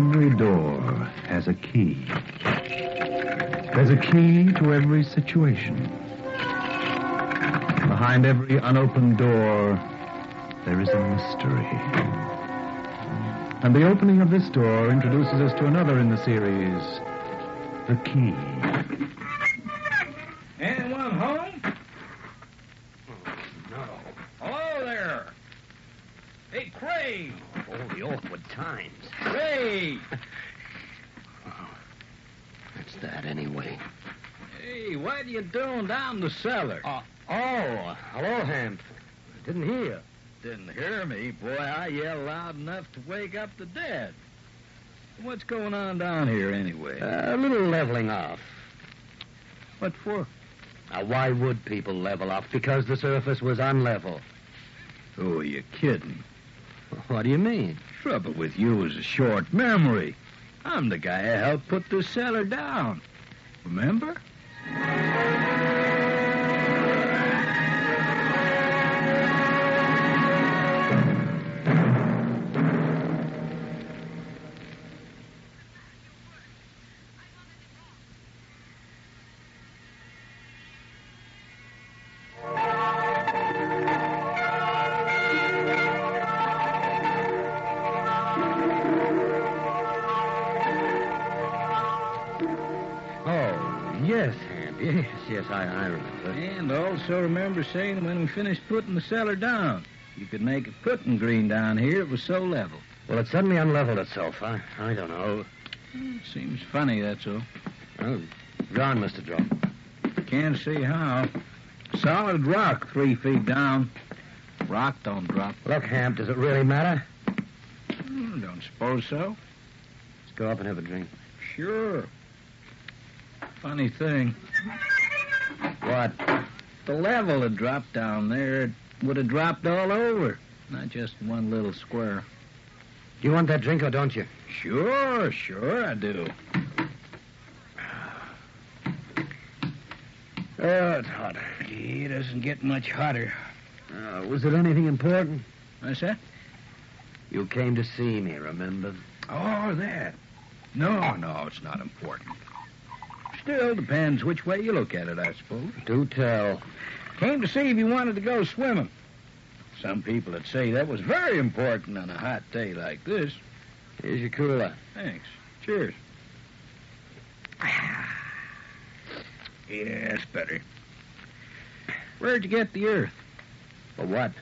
Every door has a key. There's a key to every situation. Behind every unopened door, there is a mystery. And the opening of this door introduces us to another in the series, The Key. Anyone home? No. Hello there. Hey, Craig. Oh, the awkward times. Craig. What's that, anyway? Hey, what are you doing down the cellar? Hello, Hamp. Didn't hear. Didn't hear me? Boy, I yelled loud enough to wake up the dead. What's going on down here, anyway? A little leveling off. What for? Now, why would people level off? Because the surface was unlevel. Oh, you're kidding. What do you mean? Trouble with you is a short memory. I'm the guy who helped put this cellar down. Remember? Yes, Hamp. Yes, I remember. And also remember saying when we finished putting the cellar down, you could make a putting green down here. It was so level. Well, it suddenly unleveled itself. I don't know. Seems funny, that's all. Oh, John must have dropped. Can't see how. Solid rock 3 feet down. Rock don't drop. Look, Hamp, does it really matter? Don't suppose so. Let's go up and have a drink. Sure. Funny thing. What? The level had dropped down there. It would have dropped all over, not just one little square. Do you want that drink or don't you? Sure I do. Oh, it's hot. It doesn't get much hotter. Was it anything important? What's that? You came to see me, remember? Oh, that. No, it's not important. Still depends which way you look at it, I suppose. Do tell. Came to see if you wanted to go swimming. Some people would say that was very important on a hot day like this. Here's your cooler. Thanks. Cheers. Yes, better. Where'd you get the earth? For what?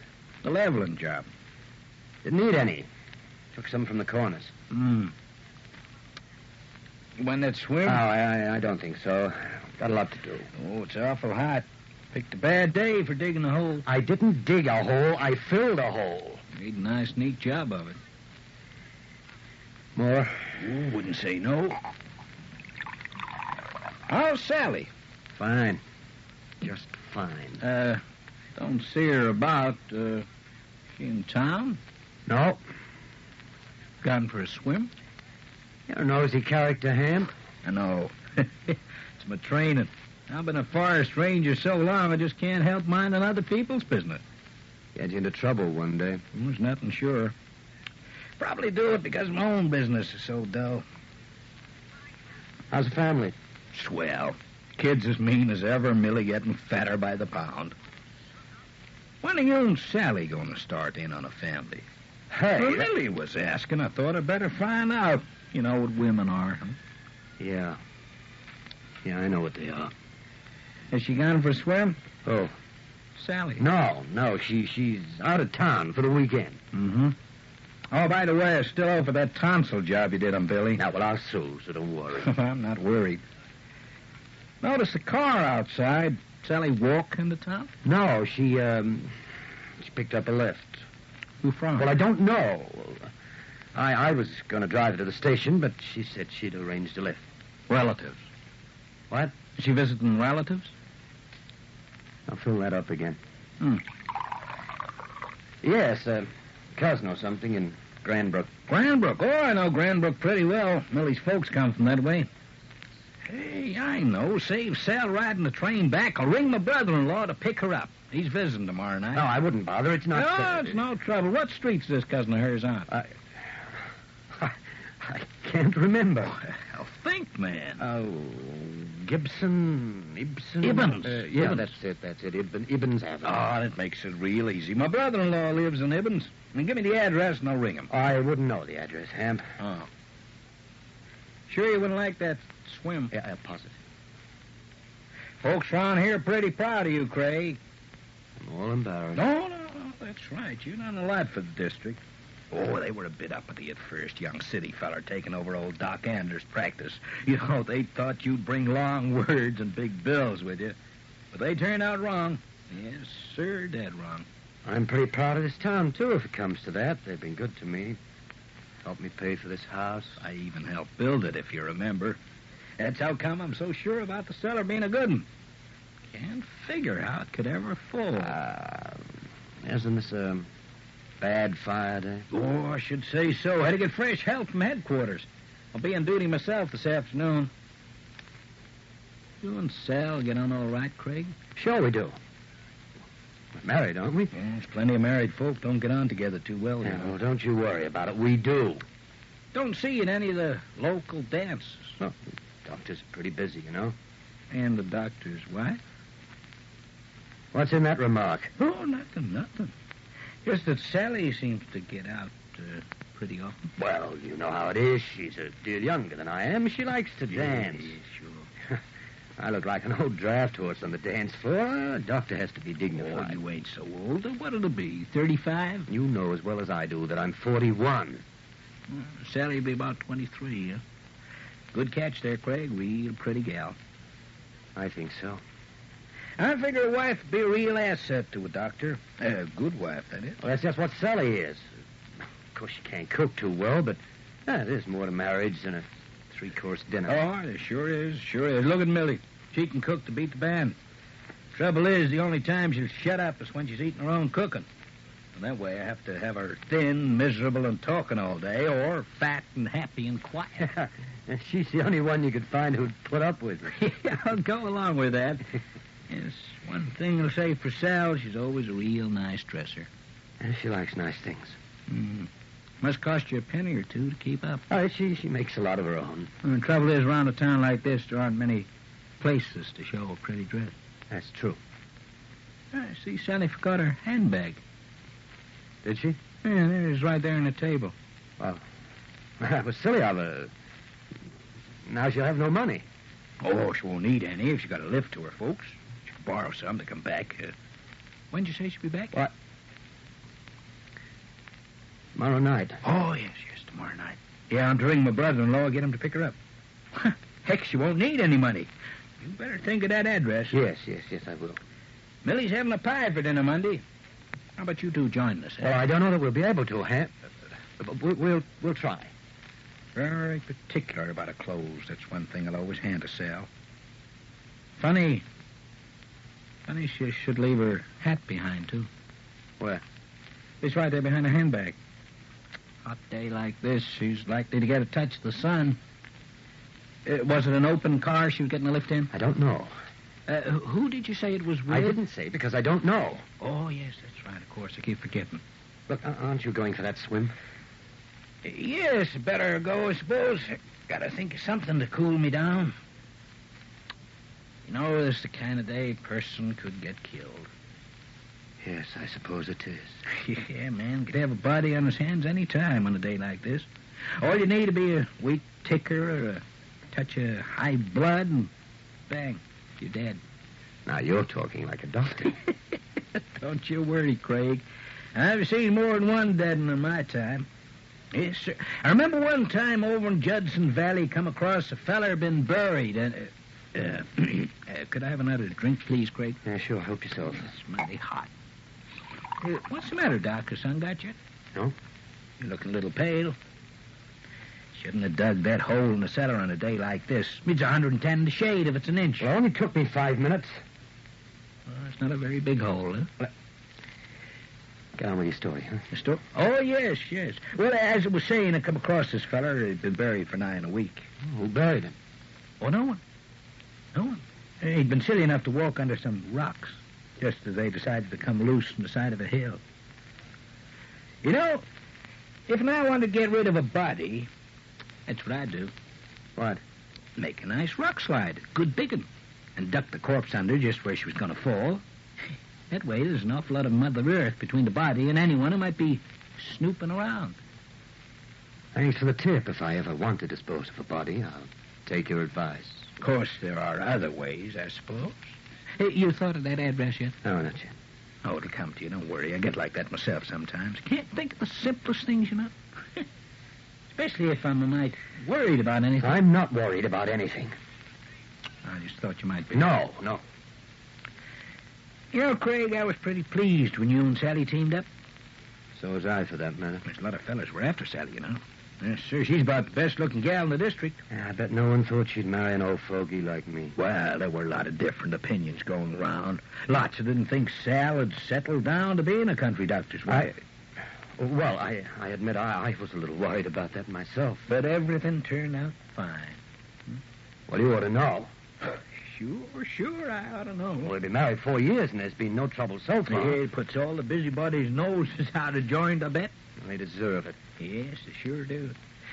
The leveling job. Didn't need any. Took some from the corners. You went that swim? Oh, I don't think so. Got a lot to do. Oh, it's awful hot. Picked a bad day for digging a hole. I didn't dig a hole. I filled a hole. Made a nice, neat job of it. More? Oh, wouldn't say no. How's Sally? Fine. Just fine. Don't see her about. She in town? No. Gone for a swim? You're a nosy character, Hamp. I know. It's my training. I've been a forest ranger so long I just can't help minding other people's business. Get you into trouble one day. There's nothing sure. Probably do it because my own business is so dull. How's the family? Swell. Kids as mean as ever, Millie getting fatter by the pound. When are you and Sally going to start in on a family? Hey. Well, Millie was asking. I thought I'd better find out. You know what women are. Huh? Yeah. Yeah, I know what they are. Has she gone for a swim? Oh. Sally. No. She's out of town for the weekend. Mm-hmm. Oh, by the way, I still owe for that tonsil job you did on Billy. Now, well, I'll sue, so don't worry. I'm not worried. Notice a car outside. Sally walk into town? No, she picked up a lift. Who from? Well, I don't know. I was going to drive her to the station, but she said she'd arranged a lift. Relatives. What? Is she visiting relatives? I'll fill that up again. Yes, cousin or something in Granbrook. Granbrook? Oh, I know Granbrook pretty well. Millie's folks come from that way. Hey, I know. Save Sal riding the train back. I'll ring my brother-in-law to pick her up. He's visiting tomorrow night. No, I wouldn't bother. It's not No, it's no trouble. What street's this cousin of hers on? I can't remember. Well, think, man. Oh, Ibsen. Ibbins. Yeah, Ibbins. that's it. Ibbins Avenue. Oh, that makes it real easy. My brother-in-law lives in Ibbins. And give me the address and I'll ring him. I wouldn't know the address, Ham. Oh. Sure you wouldn't like that swim? Yeah, positive. Folks around here are pretty proud of you, Craig. I'm all embarrassed. No, that's right. You've done a lot for the district. Oh, they were a bit uppity at first, young city feller taking over old Doc Anders' practice. You know, they thought you'd bring long words and big bills with you. But they turned out wrong. Yes, sir, dead wrong. I'm pretty proud of this town, too, if it comes to that. They've been good to me. Helped me pay for this house. I even helped build it, if you remember. That's how come I'm so sure about the cellar being a good one. Can't figure how it could ever fall. Isn't this a bad fire day? Oh, I should say so. Had to get fresh help from headquarters. I'll be on duty myself this afternoon. You and Sal get on all right, Craig? Sure we do. We're married, aren't we? Yeah, there's plenty of married folk don't get on together too well, you Yeah, know. well, don't you worry about it. We do. Don't see you at any of the local dances. Well, the doctor's pretty busy, you know. And the doctor's wife? What's in that remark? Oh, nothing. Just that Sally seems to get out pretty often. Well, you know how it is. She's a deal younger than I am. She likes to dance. Yeah, sure. I look like an old draft horse on the dance floor. A doctor has to be Oh, dignified. you ain't so old. What'll it be, 35? You know as well as I do that I'm 41. Sally'll be about 23, huh? Good catch there, Craig. Real pretty gal. I think so. I figure a wife would be a real asset to a doctor. A good wife, that is. Well, that's just what Sally is. Of course, she can't cook too well, but there's more to marriage than a 3-course dinner. Oh, there sure is. Look at Millie. She can cook to beat the band. Trouble is, the only time she'll shut up is when she's eating her own cooking. And that way I have to have her thin, miserable, and talking all day, or fat and happy and quiet. She's the only one you could find who'd put up with me. Yeah, I'll go along with that. Yes, one thing I'll say for Sal, she's always a real nice dresser. And she likes nice things. Must cost you a penny or two to keep up. Oh, she makes a lot of her own. And the trouble is, around a town like this, there aren't many places to show a pretty dress. That's true. I see Sally forgot her handbag. Did she? Yeah, there it is, right there on the table. Well, that was silly of her. Now she'll have no money. Oh, she won't need any if she got a lift to her, folks. She can borrow some to come back. When'd you say she'll be back? What? Tomorrow night. Oh, yes, tomorrow night. Yeah, I'm to ring my brother-in-law, get him to pick her up. Heck, she won't need any money. You better think of that address. Yes, I will. Millie's having a pie for dinner Monday. How about you two join us? Well, I don't know that we'll be able to, Ham. But we'll try. Very particular about her clothes. That's one thing I'll always hand to Sal. Funny she should leave her hat behind, too. Where? It's right there behind her handbag. Hot day like this, she's likely to get a touch of the sun. Was it an open car she was getting a lift in? I don't know. Who did you say it was with? I didn't say, because I don't know. Oh, yes, that's right, of course. I keep forgetting. Look, aren't you going for that swim? Yes, better go, I suppose. Gotta think of something to cool me down. You know, this is the kind of day a person could get killed. Yes, I suppose it is. Yeah, man, could have a body on his hands any time on a day like this. All you need to be a weak ticker or a touch of high blood, and bang, you're dead. Now you're talking like a doctor. Don't you worry, Craig. I've seen more than one dead one in my time. Yes, sir. I remember one time over in Judson Valley, come across a feller been buried, and could I have another drink, please, Craig? Yeah, sure. Help yourself. It's mighty hot. What's the matter, Doc? The sun got you? No. You're looking a little pale. Shouldn't have dug that hole in the cellar on a day like this. It's 110 in the shade if it's an inch. Well, it only took me 5 minutes. Well, it's not a very big hole, huh? Get on with your story, huh? The store? Oh, yes. Well, as I was saying, I come across this feller. He'd been buried for nigh a week. Oh, who buried him? Oh, no one. He'd been silly enough to walk under some rocks, just as they decided to come loose from the side of a hill. You know, if I wanted to get rid of a body, That's what I'd do. What? Make a nice rock slide. Good digging. And duck the corpse under just where she was going to fall. That way, there's an awful lot of Mother Earth between the body and anyone who might be snooping around. Thanks for the tip. If I ever want to dispose of a body, I'll take your advice. Of course, there are other ways, I suppose. Hey, you thought of that address yet? No, not yet. Oh, it'll come to you. Don't worry. I get like that myself sometimes. Can't think of the simplest things, you know. Especially if I'm a mite worried about anything. I'm not worried about anything. I just thought you might be. No. You know, Craig, I was pretty pleased when you and Sally teamed up. So was I, for that matter. There's a lot of fellas were after Sally, you know. Yes, sir. She's about the best-looking gal in the district. Yeah, I bet no one thought she'd marry an old fogey like me. Well, there were a lot of different opinions going around. Lots who didn't think Sal had settled down to being a country doctor's wife. I admit I was a little worried about that myself. But everything turned out fine. Well, you ought to know. Sure, I ought to know. Well, we've been married 4 years, and there's been no trouble so far. Yeah, it puts all the busybodies' noses out of joint, I bet. They deserve it. Yes, they sure do.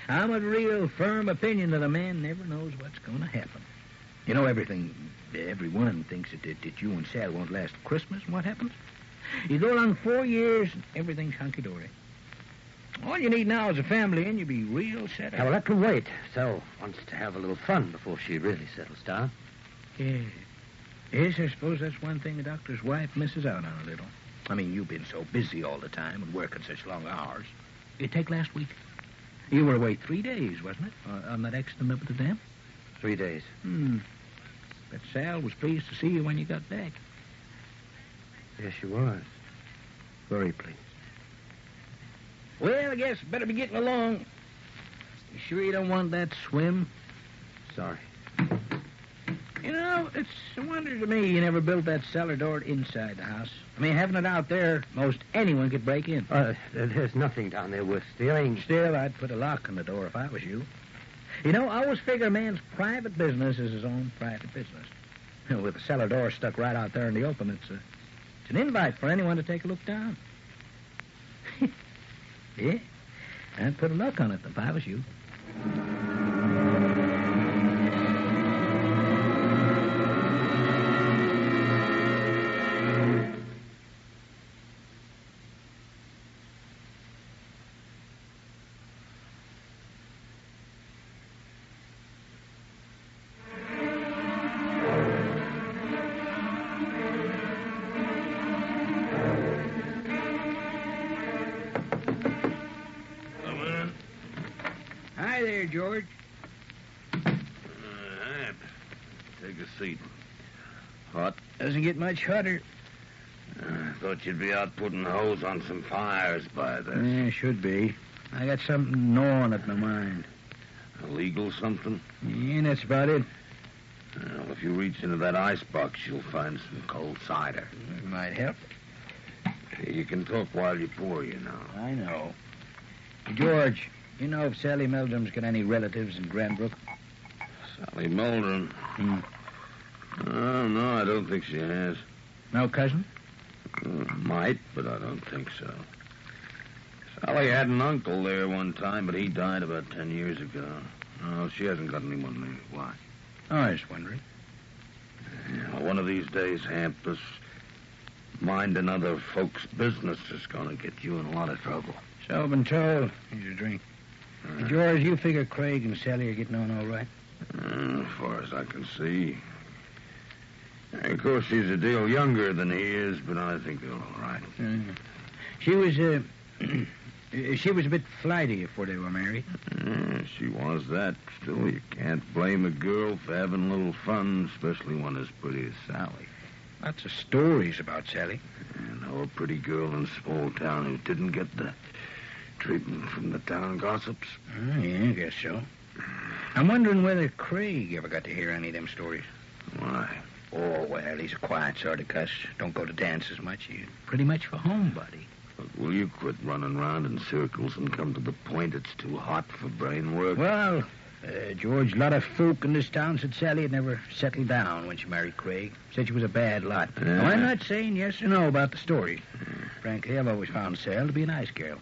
I'm a real firm opinion that a man never knows what's going to happen. You know, everyone thinks that you and Sal won't last Christmas, and what happens? You go along 4 years, and everything's hunky-dory. All you need now is a family, and you'll be real set up. Well, that can wait. Sal wants to have a little fun before she really settles down. Yeah. Yes, I suppose that's one thing the doctor's wife misses out on a little. I mean, you've been so busy all the time and working such long hours. You take last week. You were away 3 days, wasn't it? On that accident up at the dam? 3 days. But Sal was pleased to see you when you got back. Yes, she was. Very pleased. Well, I guess better be getting along. You sure you don't want that swim? Sorry. You know, it's a wonder to me you never built that cellar door inside the house. I mean, having it out there, most anyone could break in. There's nothing down there worth stealing. Still, I'd put a lock on the door if I was you. You know, I always figure a man's private business is his own private business. You know, with the cellar door stuck right out there in the open, it's an invite for anyone to take a look down. Yeah, I'd put a lock on it if I was you. Hi there, George. Take a seat. Hot? Doesn't get much hotter. I thought you'd be out putting hose on some fires by this. Yeah, should be. I got something gnawing at my mind. Illegal something? Yeah, that's about it. Well, if you reach into that icebox, you'll find some cold cider. It might help. You can talk while you pour, you know. I know. George, you know if Sally Meldrum's got any relatives in Granbrook? Sally Meldrum? Oh, no, I don't think she has. No cousin? Might, but I don't think so. Sally had an uncle there one time, but he died about 10 years ago. No, she hasn't got anyone there. Why? Oh, I was wondering. Yeah, one of these days, Hampus, minding other folks' business is going to get you in a lot of trouble. So I've been told. Here's your drink. George, you figure Craig and Sally are getting on all right? As far as I can see. Of course, she's a deal younger than he is, but I think they're all right. She was a bit flighty before they were married. She was that. Still, you can't blame a girl for having a little fun, especially one as pretty as Sally. Lots of stories about Sally. I know a pretty girl in a small town who didn't get the treatment from the town gossips. Yeah, I guess so. I'm wondering whether Craig ever got to hear any of them stories. Why? Oh, well, he's a quiet sort of cuss. Don't go to dances much. He's pretty much for home, buddy. But will you quit running around in circles and come to the point? It's too hot for brain work. Well, George, a lot of folk in this town said Sally had never settled down when she married Craig. Said she was a bad lot. Now, I'm not saying yes or no about the story. Frankly, I've always found Sal to be a nice girl.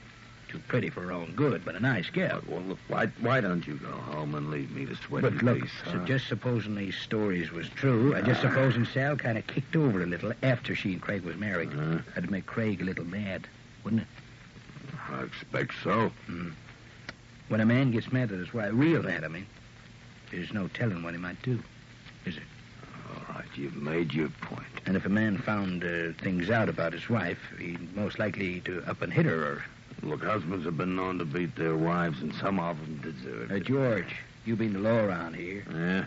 Too pretty for her own good, but a nice gal. Well, look, why don't you go home and leave me to sweat But in look, peace, so huh? just supposing these stories was true, just supposing Sal kind of kicked over a little after she and Craig was married. That'd make Craig a little mad, wouldn't it? I expect so. When a man gets mad at his wife, real mad, I mean, there's no telling what he might do, is there? All right, you've made your point. And if a man found things out about his wife, he'd most likely to up and hit her or... Look, husbands have been known to beat their wives, and some of them deserve it. George, you been the law around here. Yeah?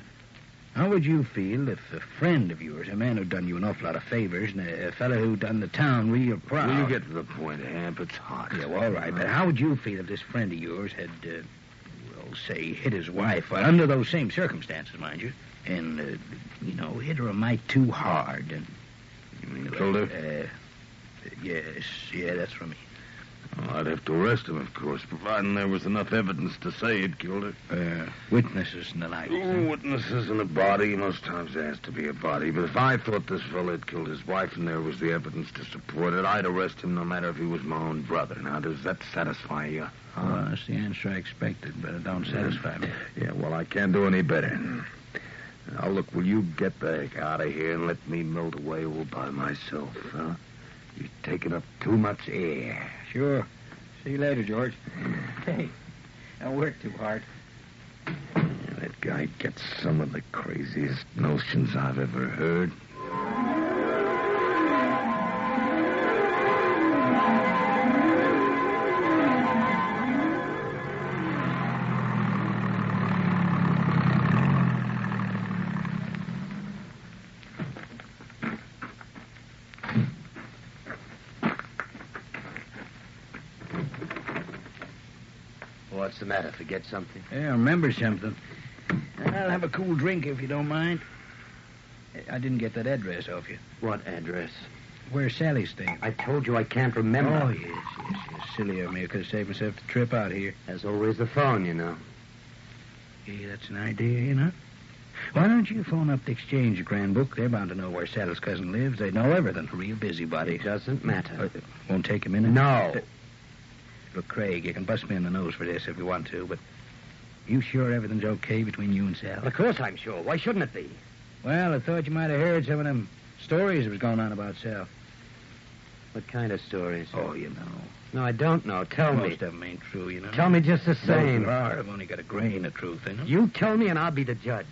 How would you feel if a friend of yours, a man who'd done you an awful lot of favors, and a fellow who done the town real proud... Will you get to the point, Hamp? It's hot. Yeah, well, all right, but how would you feel if this friend of yours had, say, hit his wife, under those same circumstances, mind you, and, hit her a mite too hard, and... You mean killed her? Yes, that's from me. Well, I'd have to arrest him, of course, providing there was enough evidence to say he'd killed her. Witnesses and the like. Witnesses and a body. Most times there has to be a body. But if I thought this fellow had killed his wife and there was the evidence to support it, I'd arrest him no matter if he was my own brother. Now, does that satisfy you? Oh, that's the answer I expected, but it don't satisfy me. Yeah, well, I can't do any better. Now, look, will you get the heck out of here and let me melt away all by myself, huh? You're taking up too much air. Sure. See you later, George. Hey, don't work too hard. Yeah, that guy gets some of the craziest notions I've ever heard. What's the matter? Forget something? Yeah, remember something. I'll have a cool drink if you don't mind. I didn't get that address off you. What address? Where's Sally's staying? I told you I can't remember. Oh, yes. Silly of me. I could have saved myself the trip out here. There's always the phone, you know. Yeah, that's an idea, you know. Why don't you phone up the exchange, Grand Book? They're bound to know where Sally's cousin lives. They know everything. Real busybody. It doesn't matter. Won't take a minute? No. Look, Craig, you can bust me in the nose for this if you want to, but you sure everything's okay between you and Sal? Of course I'm sure. Why shouldn't it be? Well, I thought you might have heard some of them stories that was going on about Sal. What kind of stories? Oh, you know. No, I don't know. Tell me. Most of them ain't true, you know. Tell me just the same. Those that are have only got a grain of truth in them. You tell me and I'll be the judge.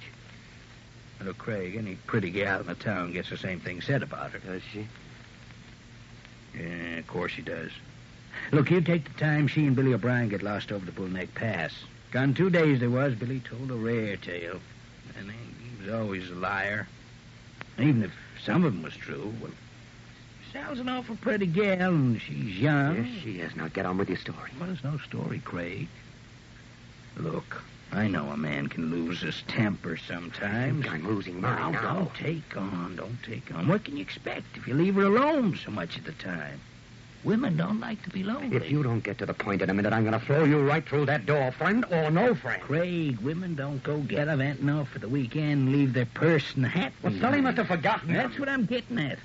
Look, Craig, any pretty gal in the town gets the same thing said about her. Does she? Yeah, of course she does. Look, you take the time she and Billy O'Brien get lost over the Bull Neck Pass. Gone 2 days they was. Billy told a rare tale. And he was always a liar. Even if some of them was true, well, Sal's an awful pretty gal, and she's young. Yes, she is. Now get on with your story. Well, it's no story, Craig. Look, I know a man can lose his temper sometimes. I'm losing mine now. Don't take on. What can you expect if you leave her alone so much of the time? Women don't like to be lonely. If you don't get to the point in a minute, I'm going to throw you right through that door, friend or no friend. Craig, women don't go gallivanting off for the weekend and leave their purse and hat. Well, Sully must have forgotten them. That's what I'm getting at.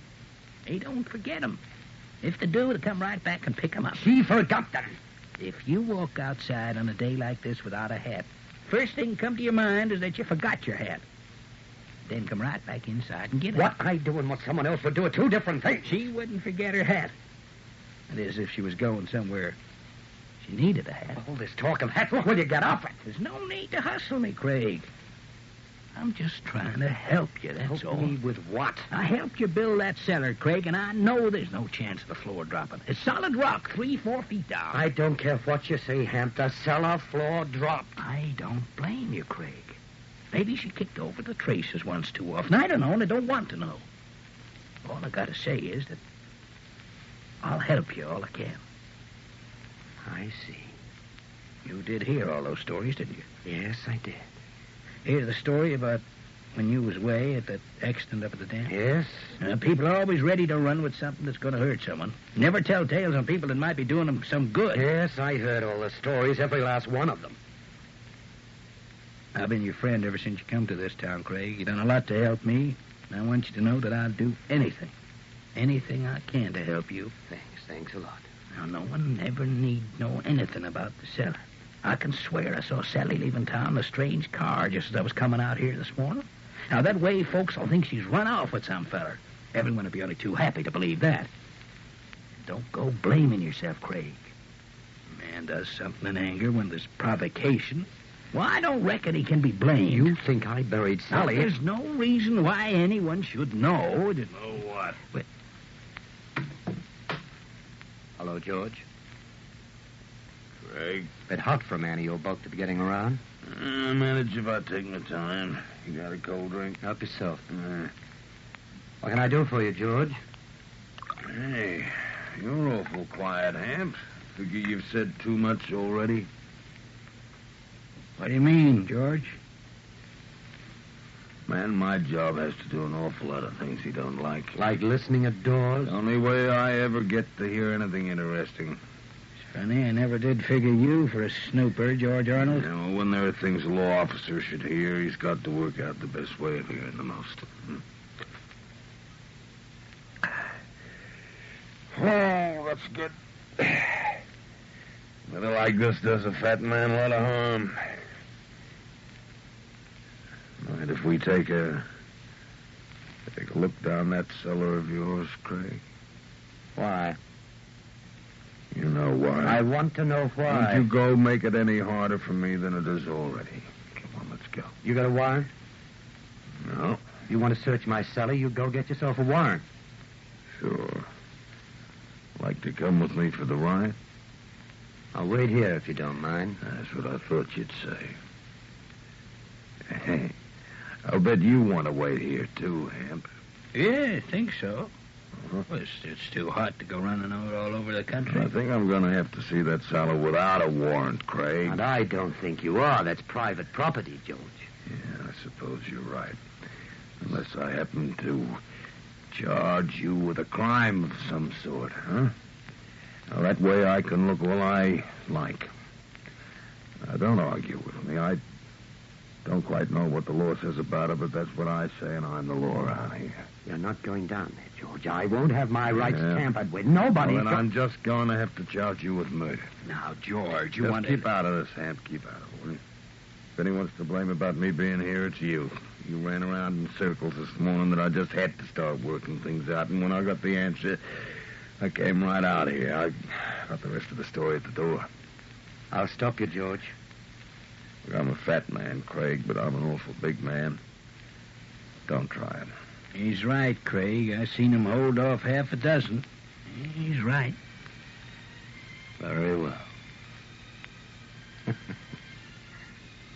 They don't forget them. If they do, they come right back and pick them up. She forgot them. If you walk outside on a day like this without a hat, first thing come to your mind is that you forgot your hat. Then come right back inside and get it. What I do and what someone else would do are two different things. She wouldn't forget her hat. That is, if she was going somewhere she needed a hat. All this talk of hats, what will you get off it? There's no need to hustle me, Craig. I'm just trying to help you, that's all. Help me with what? I helped you build that cellar, Craig, and I know there's no chance of the floor dropping. It's solid rock, 3-4 feet down. I don't care what you say, Hamp. The cellar floor dropped. I don't blame you, Craig. Maybe she kicked over the traces once too often. I don't know, and I don't want to know. All I gotta say is that I'll help you all I can. I see. You did hear all those stories, didn't you? Yes, I did. Hear the story about when you was away at that accident up at the dam? Yes? People are always ready to run with something that's going to hurt someone. Never tell tales on people that might be doing them some good. Yes, I heard all the stories, every last one of them. I've been your friend ever since you come to this town, Craig. You've done a lot to help me, and I want you to know that I'll do anything I can to help you. Thanks a lot. Now, no one ever need know anything about the cellar. I can swear I saw Sally leaving town in a strange car just as I was coming out here this morning. Now, that way, folks will think she's run off with some feller. Everyone will be only too happy to believe that. Don't go blaming yourself, Craig. A man does something in anger when there's provocation. Well, I don't reckon he can be blamed. You think I buried Now, Sally? there's no reason why anyone should know. Know what? Hello, George. Craig? Bit hot for a man of your bulk to be getting around. I'll manage if I take my time. You got a cold drink? Help yourself. What can I do for you, George? Hey, you're awful quiet, Hamp. Figure you've said too much already. What do you mean, George? Man, my job has to do an awful lot of things he don't like. Like listening at doors? The only way I ever get to hear anything interesting. It's funny, I never did figure you for a snooper, George Arnold. You know, when there are things a law officer should hear, he's got to work out the best way of hearing the most. Oh, that's good. Weather like this does a fat man a lot of harm. Mind if we take a look down that cellar of yours, Craig? Why? You know why. I want to know why. Don't you go make it any harder for me than it is already. Come on, let's go. You got a warrant? No? You want to search my cellar, you go get yourself a warrant. Sure. Like to come with me for the ride? I'll wait here if you don't mind. That's what I thought you'd say. Hey, I'll bet you want to wait here, too, Hamp. Yeah, I think so. Well, it's too hot to go running all over the country. I think I'm going to have to see that cellar without a warrant, Craig. And I don't think you are. That's private property, George. Yeah, I suppose you're right. Unless I happen to charge you with a crime of some sort, huh? Now, that way I can look all I like. Now, don't argue with me. I don't quite know what the law says about it, but that's what I say, and I'm the law around here. You're not going down there, George. I won't have my rights Yeah. tampered with. Nobody... Well, then I'm just going to have to charge you with murder. Now, George, you Just want keep out of this, Hamp. Keep out of it, will you? If anyone's to blame about me being here, it's you. You ran around in circles this morning that I just had to start working things out, and when I got the answer, I came right out here. I got the rest of the story at the door. I'll stop you, George. Look, I'm a fat man, Craig, but I'm an awful big man. Don't try it. He's right, Craig. I seen him hold off half a dozen. He's right. Very well.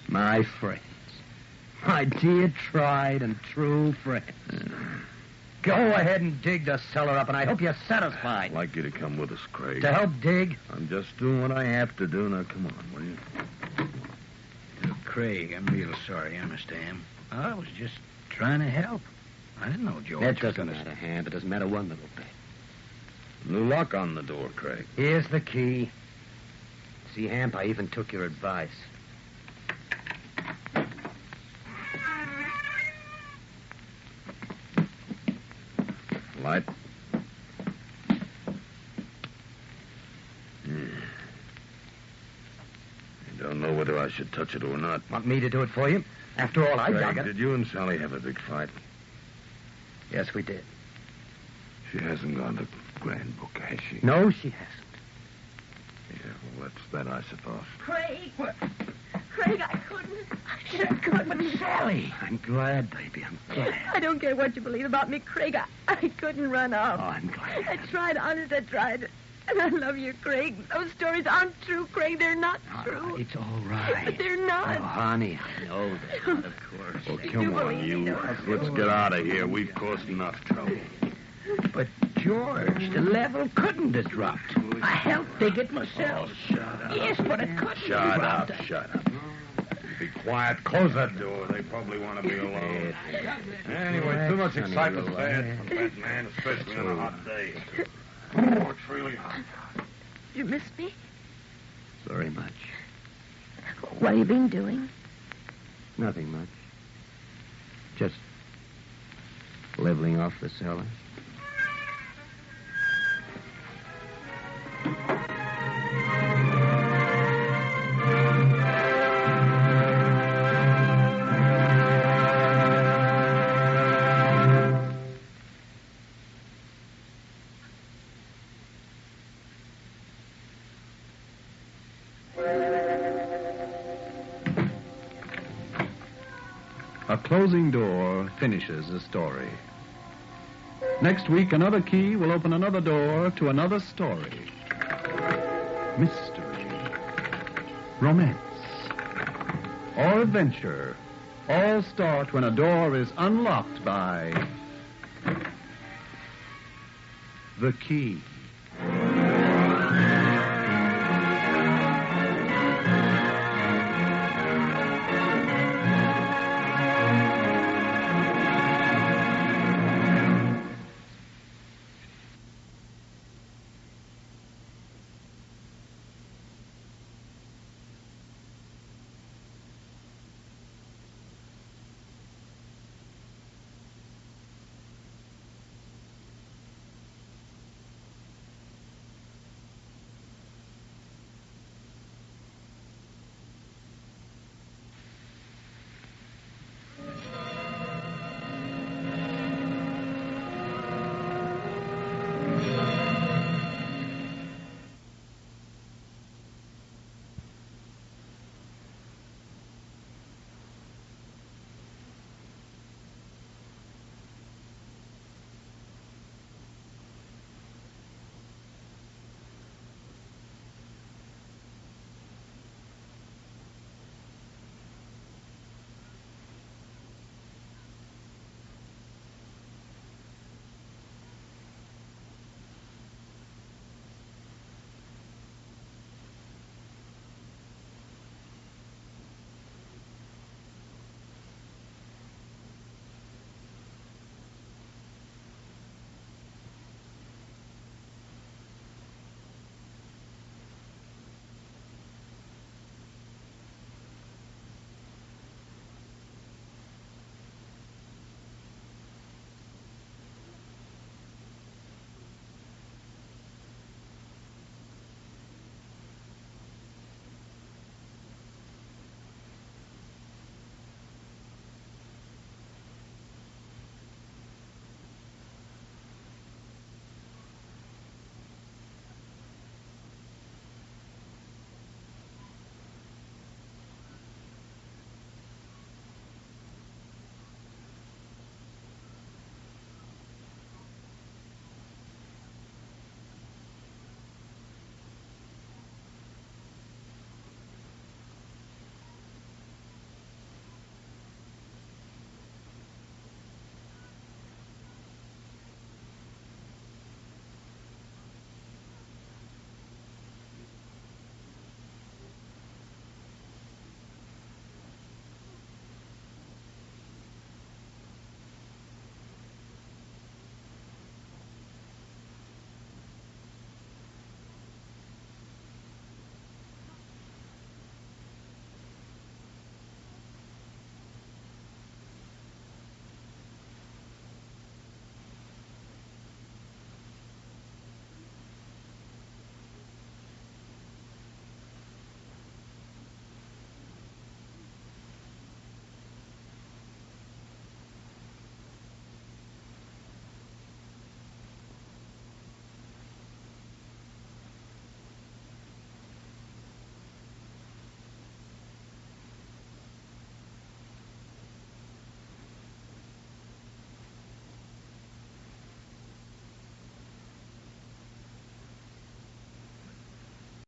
My friends. My dear, tried and true friends. Go ahead and dig the cellar up, and I hope you're satisfied. I'd like you to come with us, Craig. To help dig? I'm just doing what I have to do. Now, come on, will you? Craig, I'm real sorry, I understand. I was just trying to help. I didn't know George That was doesn't going to... matter, Hamp. It doesn't matter one little bit. New lock on the door, Craig. Here's the key. See, Hamp, I even took your advice. Light. I don't know whether I should touch it or not. Want me to do it for you? After all, I dug Craig, it. did you and Sally have a big fight? Yes, we did. She hasn't gone to Grand Book, has she? No, she hasn't. Yeah, well, that's that, I suppose. Craig. What? Craig, I couldn't. I just couldn't. Sally! I'm glad, baby. I'm glad. I don't care what you believe about me, Craig. I couldn't run off. Oh, I'm glad. I tried, honest, I tried. And I love you, Craig. Those stories aren't true, Craig. They're not true. It's all right. But they're not. Oh, honey, I know that, of course. Well, You come on, believe me, you. don't you? Let's get out of here. We've caused enough trouble. But, George, the level couldn't have dropped. I helped dig it myself. Shut up. Yes, but it couldn't Shut have up, dropped. shut up. Be quiet. Close that door. They probably want to be alone. Anyway, too much excitement's bad for that man, especially on a hot day. Oh, it's really hot. You miss me? Very much. What have you been doing? Nothing much. Just leveling off the cellar. A closing door finishes a story. Next week, another key will open another door to another story. Mystery, romance, or adventure all start when a door is unlocked by the key.